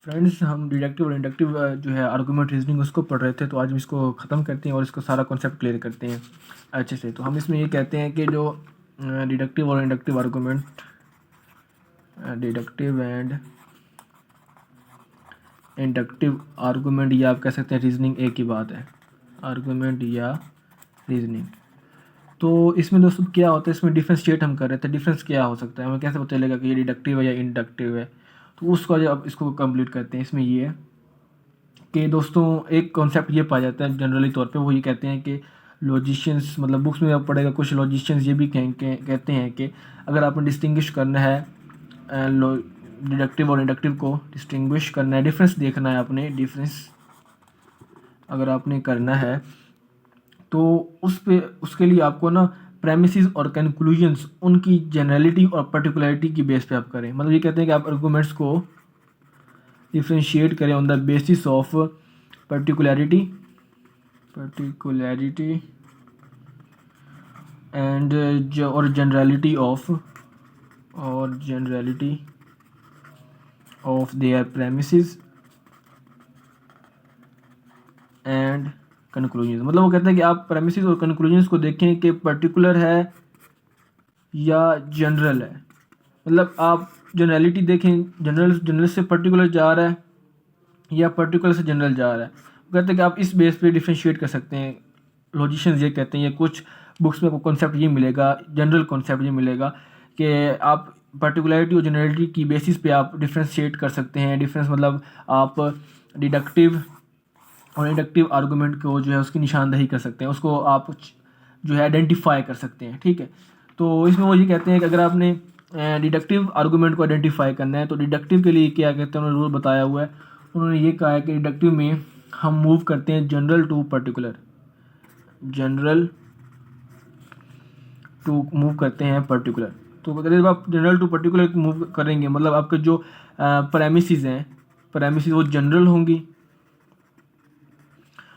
Friends, हम deductive और inductive जो है आर्गूमेंट रीजनिंग उसको पढ़ रहे थे, तो आज हम इसको ख़त्म करते हैं और इसको सारा कॉन्सेप्ट क्लियर करते हैं अच्छे से। तो हम इसमें ये कहते हैं कि जो डिडक्टिव और inductive argument, deductive and inductive argument, या आप कह सकते हैं रीजनिंग एक ही बात है, आर्गूमेंट या रीजनिंग। तो इसमें दोस्तों क्या होता है, इसमें डिफरेंशिएट हम कर रहे थे, डिफरेंस क्या हो सकता है, हमें कैसे पता चलेगा कि ये डिडक्टिव है या इंडक्टिव है। तो उसका जो अब इसको कंप्लीट करते हैं, इसमें ये है कि दोस्तों एक कॉन्सेप्ट ये पाया जाता है जनरली तौर पे, वो ये कहते हैं कि लॉजिशियंस, मतलब बुक्स में अब पढ़ेगा, कुछ लॉजिशियंस ये भी कहते हैं कि अगर आपने डिस्टिंग्विश करना है डिडक्टिव और इंडक्टिव को डिस्टिंग्विश करना है, डिफरेंस देखना है आपने, डिफरेंस अगर आपने करना है तो उसके लिए आपको ना प्रेमिसेस और कंक्लूजन्स उनकी जनरलिटी और पर्टिकुलरिटी की बेस पे आप करें। मतलब ये कहते हैं कि आप आर्गूमेंट्स को डिफ्रेंशिएट करें on the basis of particularity and और generality of their premises and conclusions. मतलब वो कहते हैं कि आप प्रेमिसेस और कंक्लूजन्स को देखें कि पर्टिकुलर है या जनरल है। मतलब आप जनरलिटी देखें, जनरल से पर्टिकुलर जा रहा है या पर्टिकुलर से जनरल जा रहा है। वो कहते हैं कि आप इस बेस पे डिफ्रेंशिएट कर सकते हैं। लॉजिशियंस ये कहते हैं, ये कुछ बुक्स में आपको कॉन्सेप्ट ये मिलेगा, जनरल कॉन्सेप्ट ये मिलेगा कि आप पर्टिकुलरिटी और जनरलिटी की बेसिस पे आप डिफ्रेंशिएट कर सकते हैं। डिफरेंस मतलब आप डिडक्टिव और इंडक्टिव आर्गूमेंट को जो है उसकी निशानदेही कर सकते हैं, उसको आप जो है आइडेंटिफाई कर सकते हैं, ठीक है। तो इसमें वो ये कहते हैं कि अगर आपने डिडक्टिव आर्गूमेंट को आइडेंटिफाई करना है तो डिडक्टिव के लिए क्या कहते हैं, उन्होंने रूल बताया हुआ है। उन्होंने ये कहा है कि डिडक्टिव में हम मूव करते हैं जनरल टू पर्टिकुलर, मूव करते हैं पर्टिकुलर। तो अगर आप जनरल टू पर्टिकुलर मूव करेंगे, मतलब आपके जो प्रेमिसेस हैं, प्रेमिसेस वो जनरल होंगी